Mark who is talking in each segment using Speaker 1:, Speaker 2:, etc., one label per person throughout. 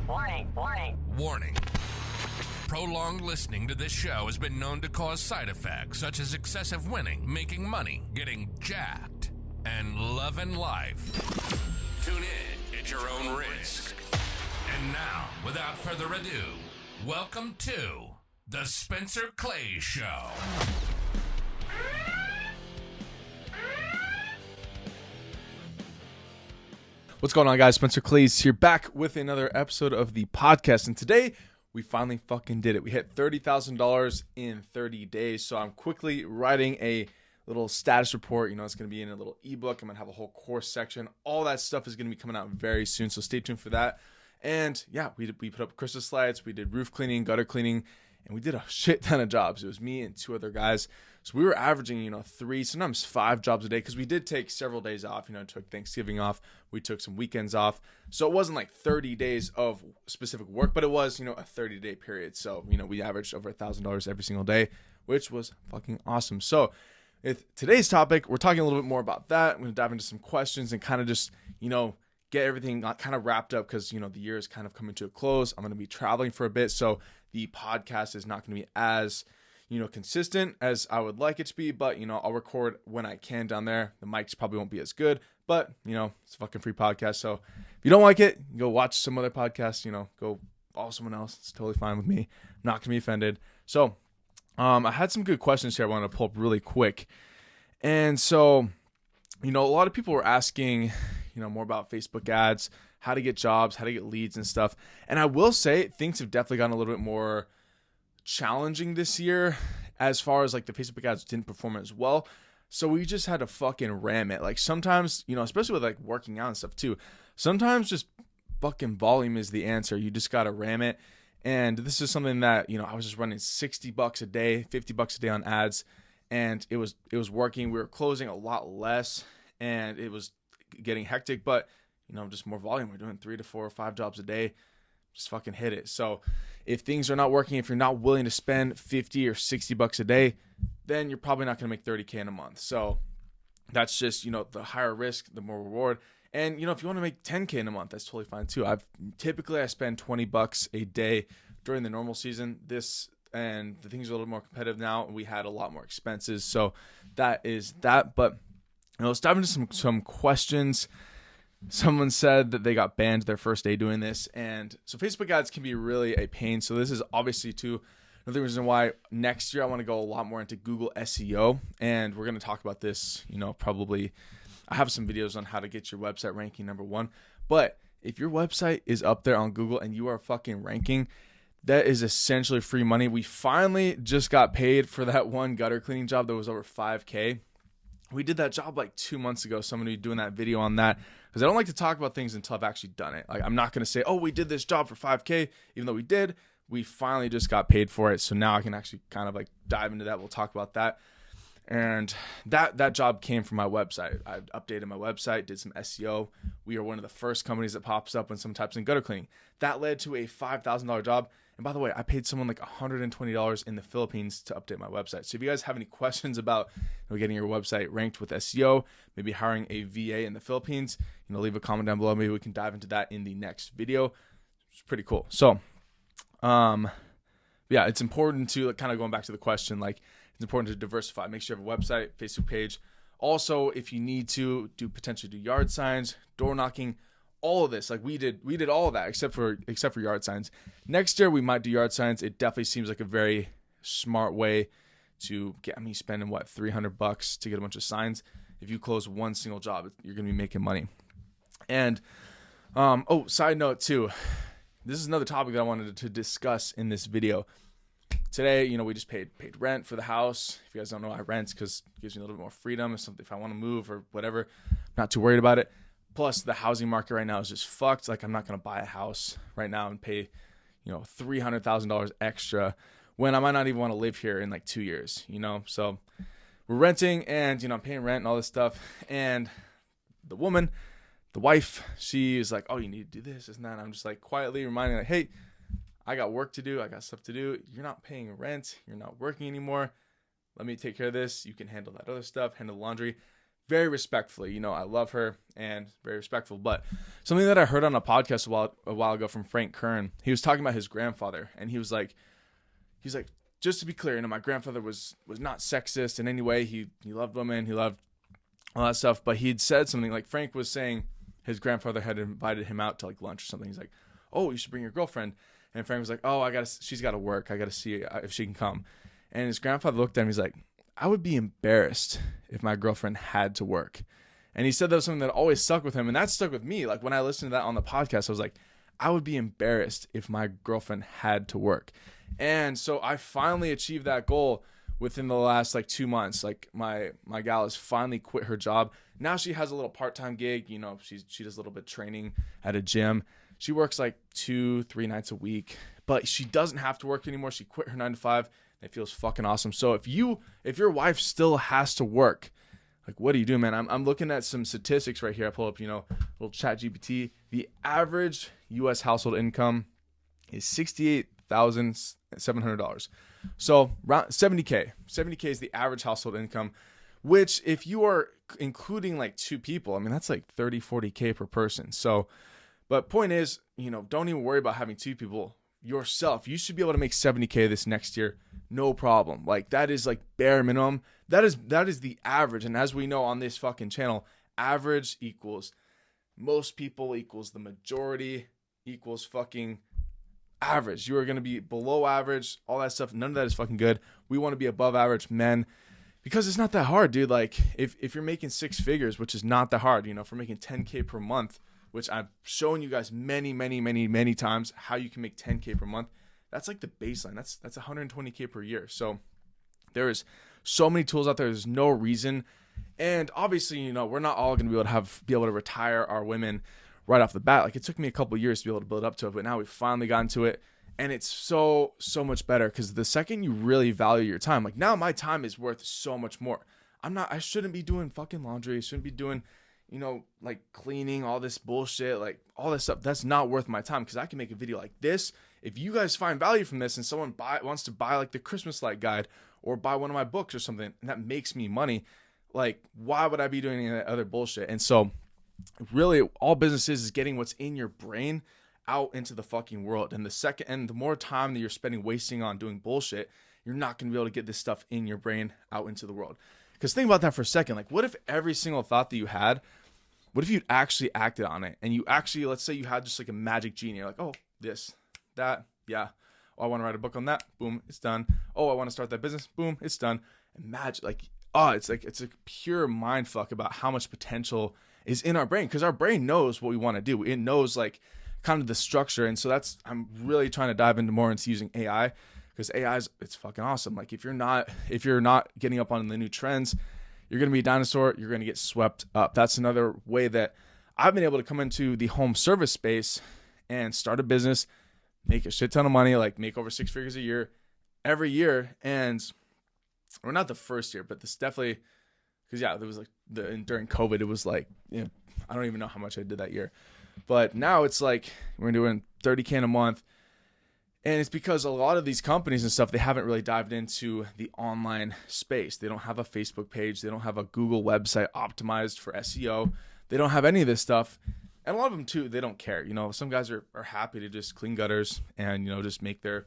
Speaker 1: Warning. Prolonged listening to this show has been known to cause side effects such as excessive winning, making money, getting jacked, and loving life. Tune in at your own risk. And now, without further ado, welcome to the Spencer Claeys Show.
Speaker 2: What's going on, guys? Spencer Claeys here, back with another episode of the podcast. And today, we finally fucking did it. We hit $30,000 in 30 days. So I'm quickly writing a little status report. You know, it's going to be in a little ebook. I'm going to have a whole course section. All that stuff is going to be coming out very soon. So stay tuned for that. And yeah, we put up Christmas lights. We did roof cleaning, gutter cleaning, and we did a shit ton of jobs. It was me and two other guys. So we were averaging, 3, sometimes 5 jobs a day, because we did take several days off, took Thanksgiving off. We took some weekends off. So it wasn't like 30 days of specific work, but it was, a 30-day period. So, we averaged over $1,000 every single day, which was fucking awesome. So with today's topic, we're talking a little bit more about that. I'm going to dive into some questions and kind of just, get everything kind of wrapped up, because, the year is kind of coming to a close. I'm going to be traveling for a bit. So the podcast is not going to be as consistent as I would like it to be, but, I'll record when I can down there. The mics probably won't be as good, but, it's a fucking free podcast. So if you don't like it, go watch some other podcasts, go follow someone else. It's totally fine with me. I'm not going to be offended. So, I had some good questions here I want to pull up really quick. And so, a lot of people were asking, more about Facebook ads, how to get jobs, how to get leads and stuff. And I will say things have definitely gotten a little bit more challenging this year, as far as like the Facebook ads didn't perform as well. So we just had to fucking ram it. Like sometimes, especially with like working out and stuff too, sometimes just fucking volume is the answer. You just got to ram it. And this is something that, I was just running $60 a day, $50 a day on ads, and it was working. We were closing a lot less and it was getting hectic, but just more volume. We're doing 3 to 4 or 5 jobs a day. Just fucking hit it. So if things are not working, if you're not willing to spend $50 or $60 a day, then you're probably not going to make $30K in a month. So that's just, the higher risk, the more reward. And, if you want to make $10K in a month, that's totally fine too. I spend $20 a day during the normal season. And the things are a little more competitive now. We had a lot more expenses. So that is that. But, let's dive into some questions. Someone said that they got banned their first day doing this. And so Facebook ads can be really a pain. So this is obviously another reason why next year I want to go a lot more into Google SEO. And we're going to talk about this, probably. I have some videos on how to get your website ranking #1. But if your website is up there on Google and you are fucking ranking, that is essentially free money. We finally just got paid for that one gutter cleaning job that was over $5K. We did that job like 2 months ago. So I'm going to be doing that video on that, because I don't like to talk about things until I've actually done it. Like, I'm not going to say, oh, we did this job for $5K, even though we did. We finally just got paid for it. So now I can actually kind of like dive into that. We'll talk about that. And that job came from my website. I updated my website, did some SEO. We are one of the first companies that pops up when someone types in gutter cleaning. That led to a $5,000 job. And by the way, I paid someone like $120 in the Philippines to update my website. So if you guys have any questions about getting your website ranked with SEO, maybe hiring a VA in the Philippines, leave a comment down below. Maybe we can dive into that in the next video. It's pretty cool. So, yeah, it's important to kind of going back to the question, like it's important to diversify. Make sure you have a website, Facebook page. Also, if you need to potentially do yard signs, door knocking, all of this, like we did all of that except for yard signs. Next year we might do yard signs. It definitely seems like a very smart way to get me spending $300 to get a bunch of signs. If you close one single job, you're gonna be making money. And side note too, this is another topic that I wanted to discuss in this video. Today, we just paid rent for the house. If you guys don't know, I rent because it gives me a little bit more freedom. If I want to move or whatever, I'm not too worried about it. Plus, the housing market right now is just fucked. Like, I'm not going to buy a house right now and pay, $300,000 extra when I might not even want to live here in like 2 years, So we're renting and, I'm paying rent and all this stuff. And the wife, she is like, oh, you need to do this, and that. And I'm just like quietly reminding her, hey, I got work to do. I got stuff to do. You're not paying rent. You're not working anymore. Let me take care of this. You can handle that other stuff, handle the laundry. very respectfully. I love her and very respectful. But something that I heard on a podcast a while ago from Frank Kern, he was talking about his grandfather, and he's like, just to be clear, my grandfather was not sexist in any way. He loved women, he loved all that stuff. But he'd said something like, Frank was saying his grandfather had invited him out to like lunch or something. He's like, oh, you should bring your girlfriend. And Frank was like, oh, she's got to work. I got to see if she can come. And his grandfather looked at him. He's like, I would be embarrassed if my girlfriend had to work. And he said that was something that always stuck with him. And that stuck with me. Like when I listened to that on the podcast, I was like, I would be embarrassed if my girlfriend had to work. And so I finally achieved that goal within the last like 2 months. Like my gal has finally quit her job. Now she has a little part-time gig. She does a little bit of training at a gym. She works like 2-3 nights a week, but she doesn't have to work anymore. She quit her 9 to 5. It feels fucking awesome. So if your wife still has to work, like what do you do, man? I'm looking at some statistics right here. I pull up, little chat GPT. The average U.S. household income is $68,700. So around $70K. $70K is the average household income, which if you are including like 2 people, I mean, that's like $30-40K per person. So, but point is, don't even worry about having 2 people. Yourself, you should be able to make $70K this next year, no problem. Like that is like bare minimum. That is the average. And as we know on this fucking channel, average equals most people equals the majority equals fucking average. You are going to be below average, all that stuff. None of that is fucking good. We want to be above average men because it's not that hard, dude. Like if you're making 6 figures, which is not that hard, if we're making 10K per month, which I've shown you guys many, many, many, many times how you can make 10K per month. That's like the baseline. That's 120K per year. So there is so many tools out there. There's no reason. And obviously, we're not all going to be able to retire our women right off the bat. Like it took me a couple years to be able to build up to it, but now we've finally gotten to it. And it's so much better because the second you really value your time, like now my time is worth so much more. I shouldn't be doing fucking laundry. I shouldn't be doing like cleaning, all this bullshit, like all this stuff. That's not worth my time because I can make a video like this. If you guys find value from this and someone wants to buy like the Christmas light guide or buy one of my books or something, and that makes me money, like why would I be doing any of that other bullshit? And so really all business is getting what's in your brain out into the fucking world. And the more time that you're wasting on doing bullshit, you're not going to be able to get this stuff in your brain out into the world. Because think about that for a second. Like what if every single thought that you had, what if you'd actually acted on it and you actually, let's say you had just like a magic genie. You're like, oh, this, that, yeah. Oh, I want to write a book on that. Boom, it's done. Oh, I want to start that business. Boom, it's done. Imagine it's a pure mind fuck about how much potential is in our brain because our brain knows what we want to do. It knows like kind of the structure. And so I'm really trying to dive into more into using AI because it's fucking awesome. Like if you're not getting up on the new trends, you're going to be a dinosaur. You're going to get swept up. That's another way that I've been able to come into the home service space and start a business, make a shit ton of money, like make over 6 figures a year every year. And or not the first year, but this definitely, because there was like during COVID, it was like, I don't even know how much I did that year, but now it's like we're doing 30K in a month. And it's because a lot of these companies and stuff, they haven't really dived into the online space. They don't have a Facebook page. They don't have a Google website optimized for SEO. They don't have any of this stuff. And a lot of them too, they don't care. Some guys are happy to just clean gutters and, just make their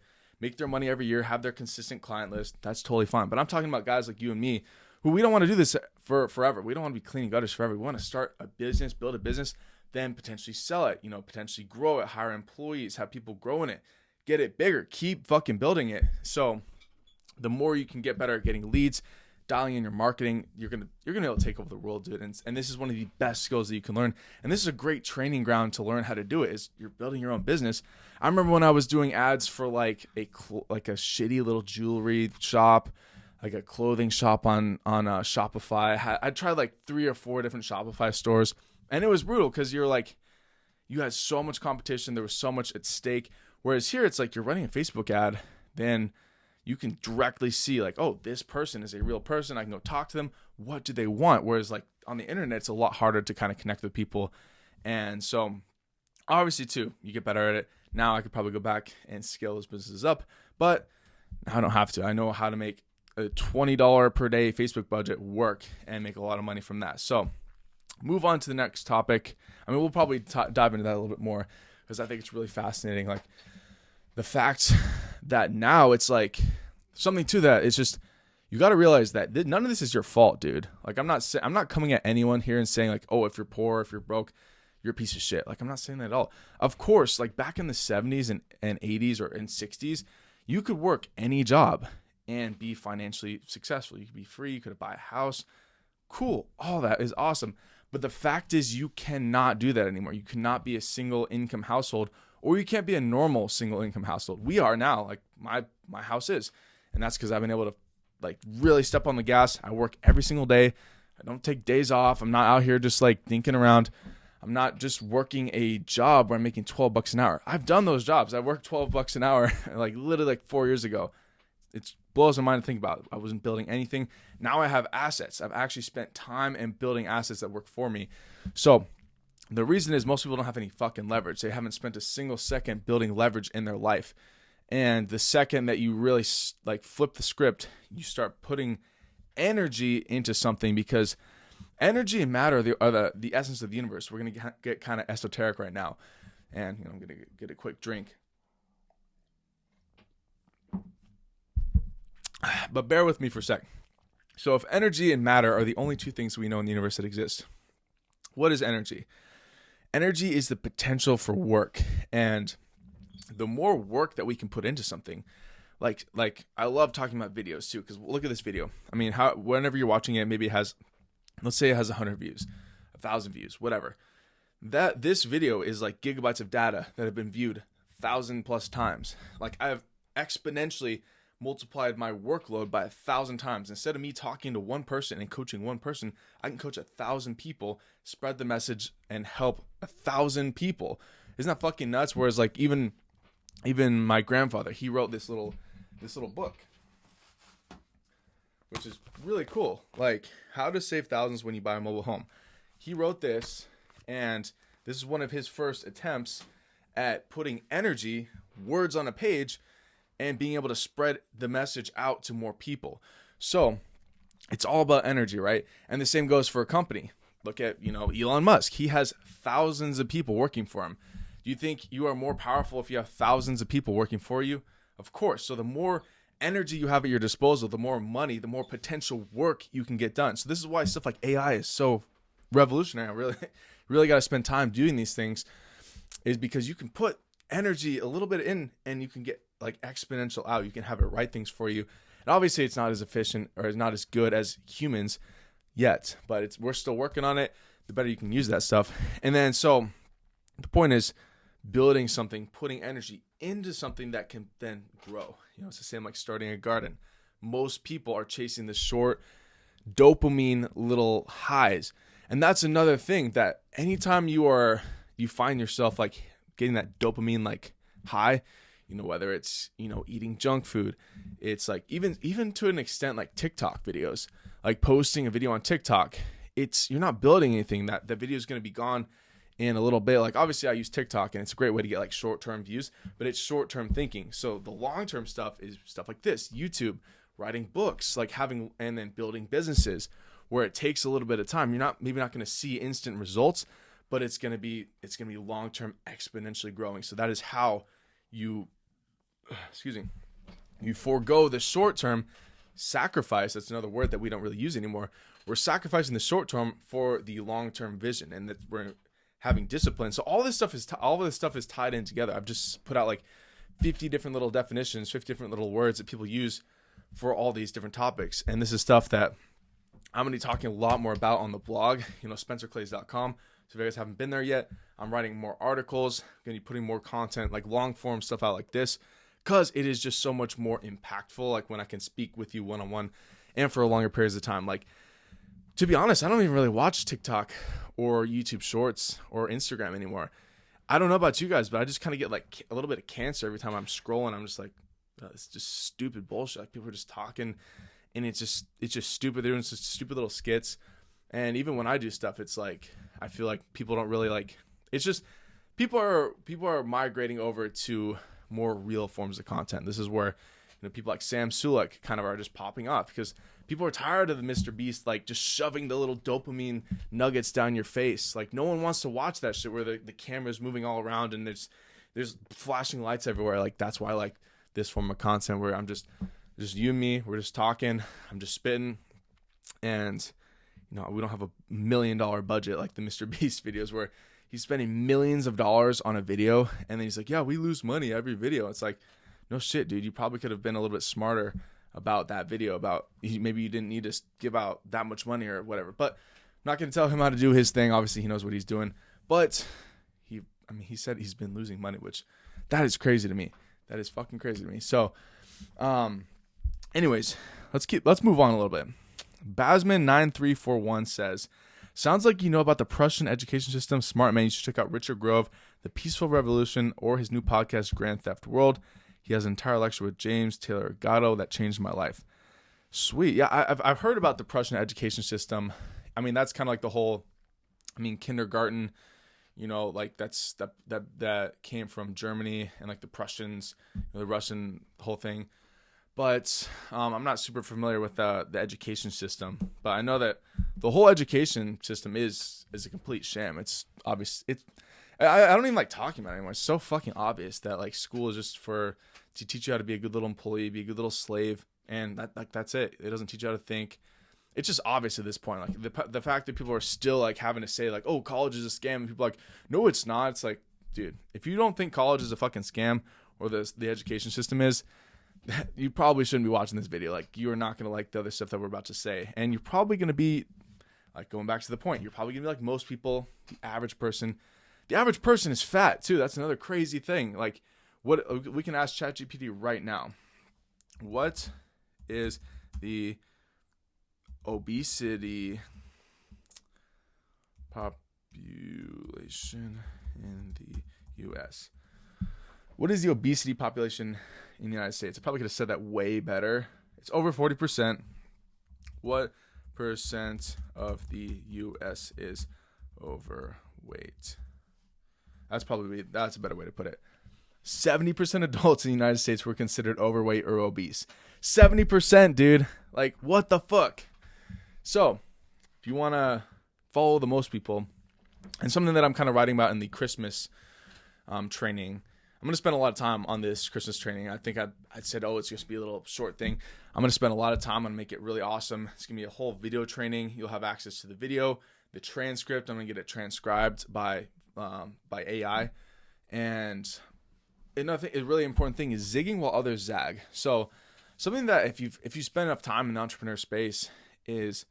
Speaker 2: money every year, have their consistent client list. That's totally fine. But I'm talking about guys like you and me who we don't want to do this for forever. We don't want to be cleaning gutters forever. We want to start a business, build a business, then potentially sell it, potentially grow it, hire employees, have people grow in it. Get it bigger, keep fucking building it. So the more you can get better at getting leads, dialing in your marketing, you're gonna be able to take over the world, dude. And this is one of the best skills that you can learn. And this is a great training ground to learn how to do it. Is you're building your own business. I remember when I was doing ads for like a shitty little jewelry shop, like a clothing shop on Shopify. I tried like 3 or 4 different Shopify stores, and it was brutal because you had so much competition. There was so much at stake. Whereas here, it's like you're running a Facebook ad, then you can directly see like, oh, this person is a real person. I can go talk to them. What do they want? Whereas like on the internet, it's a lot harder to kind of connect with people. And so obviously too, you get better at it. Now I could probably go back and scale those businesses up, but I don't have to. I know how to make a $20 per day Facebook budget work and make a lot of money from that. So move on to the next topic. I mean, we'll probably dive into that a little bit more because I think it's really fascinating. Like the fact that now it's like something to that. It's just, you got to realize that none of this is your fault, dude. Like I'm not coming at anyone here and saying like, oh, if you're poor, if you're broke, you're a piece of shit. Like I'm not saying that at all. Of course, like back in the 70s and 80s or in 60s, you could work any job and be financially successful. You could be free. You could buy a house. Cool. All that is awesome. But the fact is you cannot do that anymore. You cannot be a single income household, or you can't be a normal single income household. We are now, like my house is. And that's because I've been able to like really step on the gas. I work every single day. I don't take days off. I'm not out here just like thinking around. I'm not just working a job where I'm making $12 an hour. I've done those jobs. I worked $12 an hour like literally like 4 years ago. It blows my mind to think about. I wasn't building anything. Now I have assets. I've actually spent time in building assets that work for me. So the reason is most people don't have any fucking leverage. They haven't spent a single second building leverage in their life. And the second that you really like flip the script, you start putting energy into something, because energy and matter are the essence of the universe. We're going to get kind of esoteric right now. And I'm going to get a quick drink. But bear with me for a sec. So if energy and matter are the only two things we know in the universe that exist, what is energy? Energy is the potential for work. And the more work that we can put into something, like I love talking about videos too, because look at this video. I mean, whenever you're watching it, maybe it has, let's say it has 100 views, 1,000 views, whatever. This video is like gigabytes of data that have been viewed 1,000+ times. Like I've exponentially multiplied my workload by 1,000 times. Instead of me talking to one person and coaching one person, I can coach 1,000 people, spread the message, and help 1,000 people. Isn't that fucking nuts? Whereas like even my grandfather, he wrote this little book, which is really cool. Like how to save thousands when you buy a mobile home. He wrote this, and this is one of his first attempts at putting energy, words on a page, and being able to spread the message out to more people. So it's all about energy, right? And the same goes for a company. Look at, Elon Musk. He has thousands of people working for him. Do you think you are more powerful if you have thousands of people working for you? Of course. So the more energy you have at your disposal, the more money, the more potential work you can get done. So this is why stuff like AI is so revolutionary. I really got to spend time doing these things, is because you can put energy a little bit in and you can get like exponential out. You can have it write things for you. And obviously it's not as efficient or it's not as good as humans yet, but we're still working on it. The better you can use that stuff. And then, so the point is building something, putting energy into something that can then grow. It's the same like starting a garden. Most people are chasing the short dopamine little highs. And that's another thing, that anytime you find yourself like getting that dopamine like high, whether it's, eating junk food, it's like even to an extent like TikTok videos, like posting a video on TikTok, you're not building anything. That video is going to be gone in a little bit. Like obviously I use TikTok and it's a great way to get like short-term views, but it's short-term thinking. So the long-term stuff is stuff like this, YouTube, writing books, like and then building businesses where it takes a little bit of time. You're maybe not going to see instant results, but it's going to be long-term, exponentially growing. So that is how you forego the short-term sacrifice. That's another word that we don't really use anymore. We're sacrificing the short-term for the long-term vision, and that we're having discipline. So all this stuff is tied in together. I've just put out like 50 different little definitions, 50 different little words that people use for all these different topics. And this is stuff that I'm going to be talking a lot more about on the blog, spencerclaeys.com. So if you guys haven't been there yet, I'm writing more articles, going to be putting more content, like long form stuff out like this, because it is just so much more impactful. Like when I can speak with you one-on-one and for longer periods of time. Like, to be honest, I don't even really watch TikTok or YouTube Shorts or Instagram anymore. I don't know about you guys, but I just kind of get like a little bit of cancer every time I'm scrolling. I'm just like, oh, it's just stupid bullshit. Like people are just talking, and it's just stupid. They're doing just stupid little skits. And even when I do stuff, it's like I feel like people don't really like. It's just people are migrating over to more real forms of content. This is where people like Sam Sulek kind of are just popping off because people are tired of the Mr. Beast, like just shoving the little dopamine nuggets down your face. Like no one wants to watch that shit where the camera's moving all around and there's flashing lights everywhere. Like that's why I like this form of content where I'm just you and me, we're just talking, I'm just spitting, and we don't have $1 million budget like the Mr. Beast videos where he's spending millions of dollars on a video and then he's like, yeah, we lose money every video. It's like, no shit, dude, you probably could have been a little bit smarter about that video, about maybe you didn't need to give out that much money or whatever. But I'm not going to tell him how to do his thing. Obviously he knows what he's doing, but he said he's been losing money, which that is crazy to me. That is fucking crazy to me. So anyways, let's move on a little bit. Basman9341 says, sounds like you know about the Prussian education system. Smart man, you should check out Richard Grove, The Peaceful Revolution, or his new podcast, Grand Theft World. He has an entire lecture with James Taylor Gatto that changed my life. Sweet. Yeah, I've heard about the Prussian education system. I mean, that's kind of like the whole, kindergarten, like that came from Germany and like the Prussians, the Russian whole thing. But I'm not super familiar with the education system. But I know that the whole education system is a complete sham. It's obvious. I don't even like talking about it anymore. It's so fucking obvious that like school is just to teach you how to be a good little employee, be a good little slave, and that's it. It doesn't teach you how to think. It's just obvious at this point. Like the fact that people are still like having to say like, oh, college is a scam, and people are like, no, it's not. It's like, dude, if you don't think college is a fucking scam or the education system is, you probably shouldn't be watching this video. Like, you are not going to like the other stuff that we're about to say. And you're probably going to be, like, going back to the point, you're probably going to be like most people, the average person. The average person is fat, too. That's another crazy thing. Like, we can ask ChatGPT right now. What is the obesity population in the U.S.? What is the obesity population in the United States? I probably could have said that way better. It's over 40%. What percent of the U.S. is overweight? That's a better way to put it. 70% adults in the United States were considered overweight or obese. 70%, dude. Like, what the fuck? So, if you want to follow the most people, and something that I'm kind of writing about in the Christmas training, I'm going to spend a lot of time on this Christmas training. I think I said, it's just be a little short thing. I'm going to spend a lot of time. I'm going to make it really awesome. It's going to be a whole video training. You'll have access to the video, the transcript. I'm going to get it transcribed by AI. And another thing, a really important thing is zigging while others zag. So something that if you spend enough time in the entrepreneur space is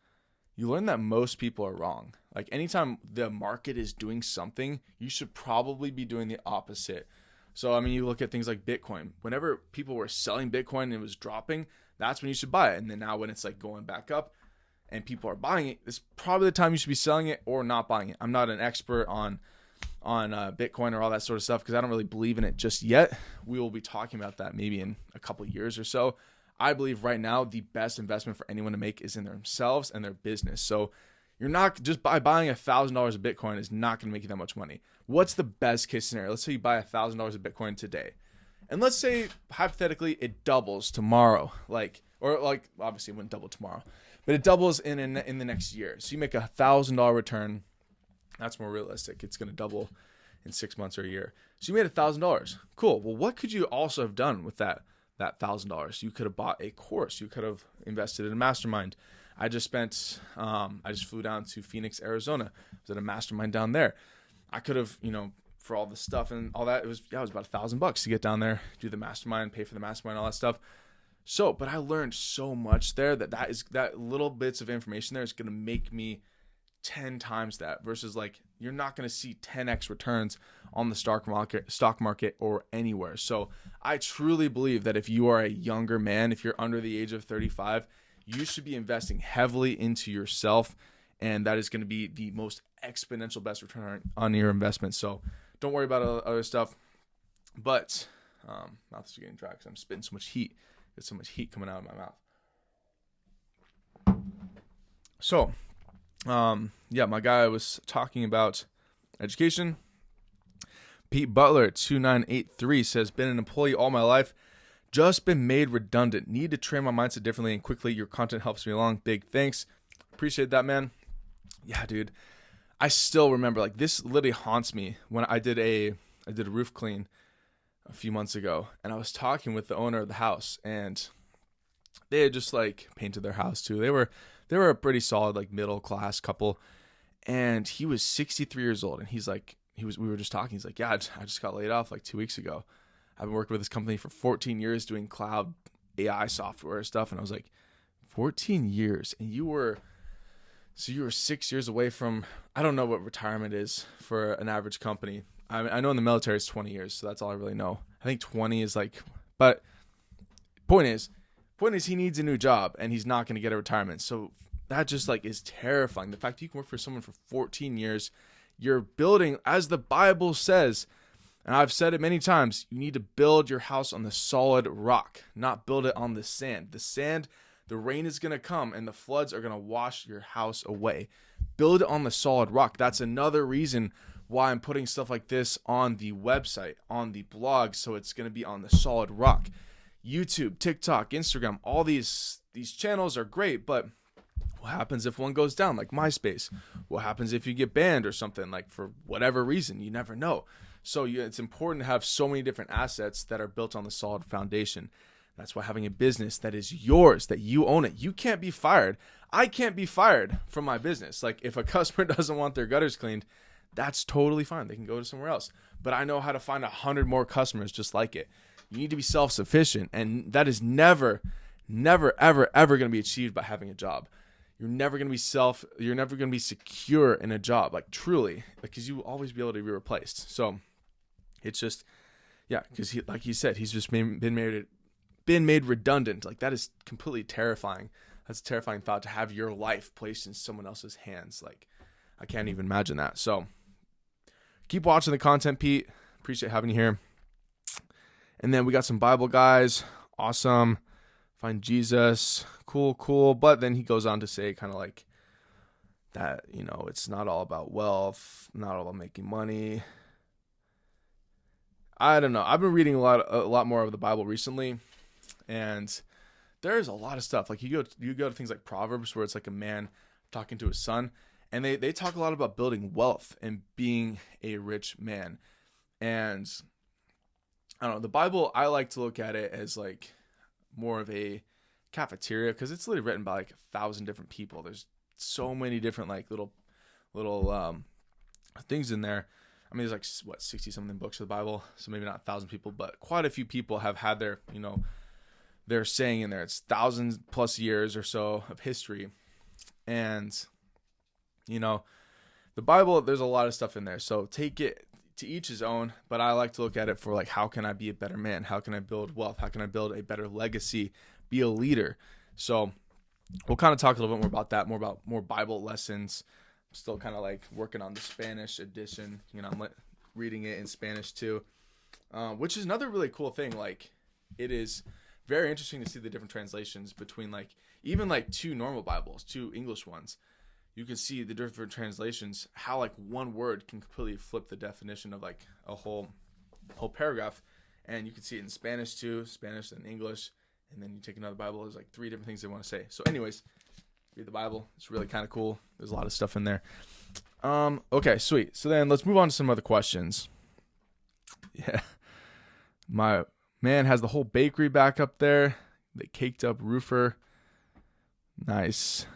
Speaker 2: you learn that most people are wrong. Like anytime the market is doing something, you should probably be doing the opposite. So, you look at things like Bitcoin. Whenever people were selling Bitcoin and it was dropping, that's when you should buy it. And then now when it's like going back up and people are buying it, it's probably the time you should be selling it or not buying it. I'm not an expert on Bitcoin or all that sort of stuff because I don't really believe in it just yet. We will be talking about that maybe in a couple of years or so. I believe right now the best investment for anyone to make is in themselves and their business. So you're not just buying $1,000 of Bitcoin is not going to make you that much money. What's the best case scenario? Let's say you buy $1,000 of Bitcoin today. And let's say hypothetically it doubles tomorrow. Obviously it wouldn't double tomorrow, but it doubles in the next year. So you make $1,000 return. That's more realistic. It's going to double in 6 months or a year. So you made $1,000. Cool. Well, what could you also have done with that $1,000? You could have bought a course. You could have invested in a mastermind. I just flew down to Phoenix, Arizona. I was at a mastermind down there. I could have, for all the stuff and all that, it was about $1,000 to get down there, do the mastermind, pay for the mastermind, all that stuff. So, but I learned so much there that little bits of information there is going to make me 10 times that versus like, you're not going to see 10x returns on the stock market or anywhere. So I truly believe that if you are a younger man, if you're under the age of 35, you should be investing heavily into yourself, and that is going to be the most exponential best return on your investment. So don't worry about other stuff. But mouth is getting dry because I'm spitting so much heat. There's so much heat coming out of my mouth. So, my guy was talking about education. Pete Butler 2983 says, been an employee all my life. just been made redundant. Need to train my mindset differently and quickly. Your content helps me along. Big thanks. Appreciate that, man. Yeah, dude. I still remember, like, this literally haunts me. When I did a roof clean a few months ago, and I was talking with the owner of the house, and they had just like painted their house too. They were a pretty solid, like, middle class couple, and he was 63 years old, and we were just talking. He's like, yeah, I just got laid off like 2 weeks ago. I've been working with this company for 14 years doing cloud AI software stuff. And I was like, 14 years? And you were 6 years away from, I don't know what retirement is for an average company. I know in the military it's 20 years, so that's all I really know. I think 20 is like, but point is he needs a new job and he's not going to get a retirement. So that just like is terrifying. The fact that you can work for someone for 14 years, you're building, as the Bible says, and I've said it many times, you need to build your house on the solid rock, not build it on the sand. The sand, the rain is going to come and the floods are going to wash your house away. Build it on the solid rock. That's another reason why I'm putting stuff like this on the website, on the blog, so it's going to be on the solid rock. YouTube, TikTok, Instagram, all these channels are great, but what happens if one goes down, like MySpace? What happens if you get banned or something, like for whatever reason? You never know. So it's important to have so many different assets that are built on the solid foundation. That's why having a business that is yours, that you own it, you can't be fired. I can't be fired from my business. Like, if a customer doesn't want their gutters cleaned, that's totally fine. They can go to somewhere else. But I know how to find 100 more customers just like it. You need to be self-sufficient, and that is never, ever going to be achieved by having a job. You're never going to be secure in a job, like truly, because you will always be able to be replaced. So it's just, yeah, because like he said, he's just been made redundant. Like, that is completely terrifying. That's a terrifying thought, to have your life placed in someone else's hands. Like, I can't even imagine that. So keep watching the content, Pete. Appreciate having you here. And then we got some Bible guys. Awesome. Find Jesus. Cool. But then he goes on to say kind of like that, it's not all about wealth, not all about making money. I don't know. I've been reading a lot more of the Bible recently, and there's a lot of stuff. Like, you go to things like Proverbs, where it's like a man talking to his son, and they talk a lot about building wealth and being a rich man. And I don't know, the Bible, I like to look at it as like more of a cafeteria, because it's literally written by like 1,000 different people. There's so many different like little things in there. I mean, there's like 60 something books of the Bible, so maybe not 1,000 people, but quite a few people have had their their saying in there. It's 1,000+ years or so of history, and the Bible, there's a lot of stuff in there. So take it to each his own, but I like to look at it for like, how can I be a better man? How can I build wealth? How can I build a better legacy? Be a leader. So we'll kind of talk a little bit more about that, more Bible lessons. I'm still kind of like working on the Spanish edition. I'm reading it in Spanish too, which is another really cool thing. Like, it is very interesting to see the different translations between like, even like two normal Bibles, two English ones. You can see the different translations, how like one word can completely flip the definition of like a whole paragraph. And you can see it in Spanish too, Spanish and English. And then you take another Bible, there's like 3 different things they want to say. So anyways, read the Bible. It's really kind of cool. There's a lot of stuff in there. Okay, sweet. So then let's move on to some other questions. Yeah. My man has the whole bakery back up there. The caked up roofer. Nice.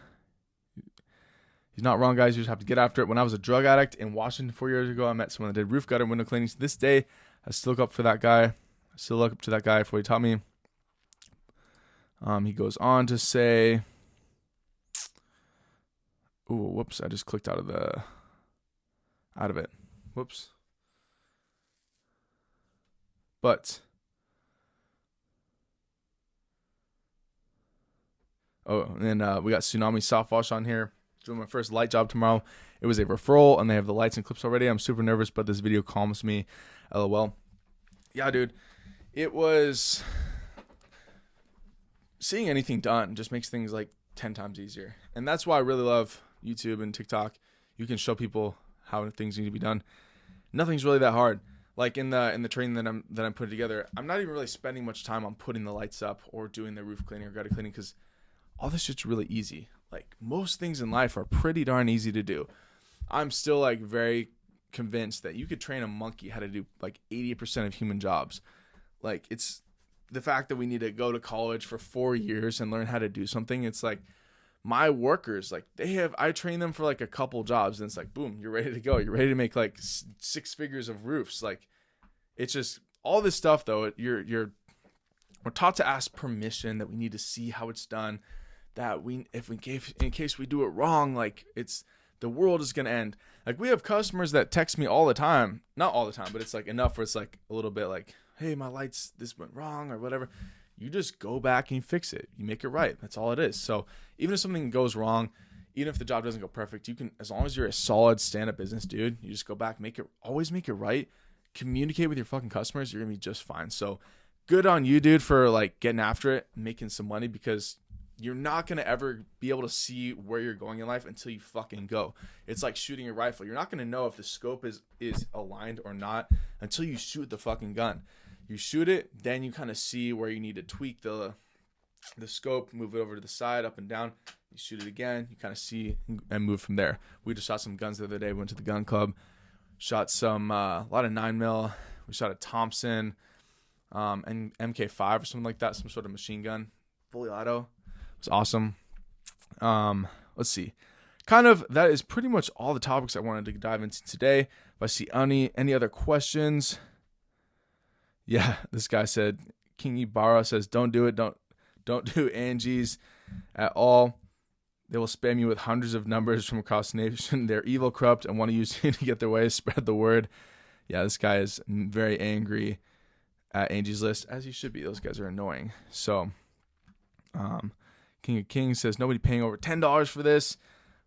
Speaker 2: He's not wrong, guys. You just have to get after it. When I was a drug addict in Washington 4 years ago, I met someone that did roof gutter and window cleanings. To this day, I still look up for that guy. I still look up to that guy for what he taught me. He goes on to say, "Ooh, whoops! I just clicked out of it. Whoops." But and then we got Tsunami Soft Wash on here. Doing my first light job tomorrow. It was a referral, and they have the lights and clips already. I'm super nervous, but this video calms me. LOL. Yeah, dude. It was... Seeing anything done just makes things like 10 times easier. And that's why I really love YouTube and TikTok. You can show people how things need to be done. Nothing's really that hard. like in the training that I'm putting together, I'm not even really spending much time on putting the lights up or doing the roof cleaning or gutter cleaning, because all this shit's really easy. Like, most things in life are pretty darn easy to do. I'm still like very convinced that you could train a monkey how to do like 80% of human jobs. Like, it's the fact that we need to go to college for 4 years and learn how to do something. It's like, my workers, like, I train them for like a couple jobs, and it's like, boom, you're ready to go. You're ready to make like 6 figures of roofs. Like, it's just all this stuff though. We're taught to ask permission, that we need to see how it's done, that in case we do it wrong, like, the world is going to end. Like, we have customers that text me all the time, not all the time, but it's like enough where it's like a little bit like, hey, my lights, this went wrong or whatever. You just go back and you fix it. You make it right. That's all it is. So even if something goes wrong, even if the job doesn't go perfect, you can, as long as you're a solid stand-up business dude, you just go back, always make it right. Communicate with your fucking customers. You're going to be just fine. So good on you, dude, for like getting after it, making some money, because you're not going to ever be able to see where you're going in life until you fucking go. It's like shooting a rifle. You're not going to know if the scope is aligned or not until you shoot the fucking gun. You shoot it, then you kind of see where you need to tweak the scope, move it over to the side, up and down. You shoot it again, you kind of see and move from there. We just shot some guns the other day. We went to the gun club, shot some a lot of 9mm. We shot a Thompson and MK5 or something like that, some sort of machine gun, fully auto. It was awesome. Let's see. Kind of that is pretty much all the topics I wanted to dive into today. If I see any other questions. Yeah, this guy said, King Ibarra says, don't do it. Don't do Angie's at all. They will spam you with hundreds of numbers from across the nation. They're evil, corrupt, and want to use you to get their way. Spread the word. Yeah, this guy is very angry at Angie's List, as he should be. Those guys are annoying. So, King of Kings says, nobody paying over $10 for this.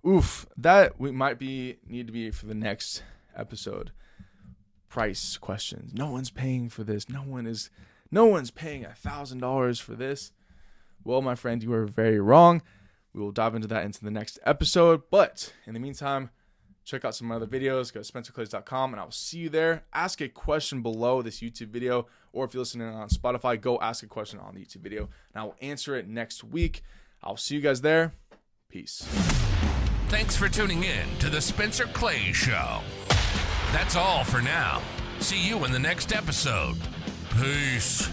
Speaker 2: Oof, that we might need to be for the next episode. Price questions. No one's paying for this. No one's paying $1,000 for this. Well, my friend, you are very wrong. We will dive into that into the next episode. But in the meantime, check out some other videos. Go to spencerclaeys.com, and I will see you there. Ask a question below this YouTube video, or if you're listening on Spotify, go ask a question on the YouTube video, and I will answer it next week. I'll see you guys there. Peace.
Speaker 1: Thanks for tuning in to the Spencer Claeys Show. That's all for now. See you in the next episode. Peace.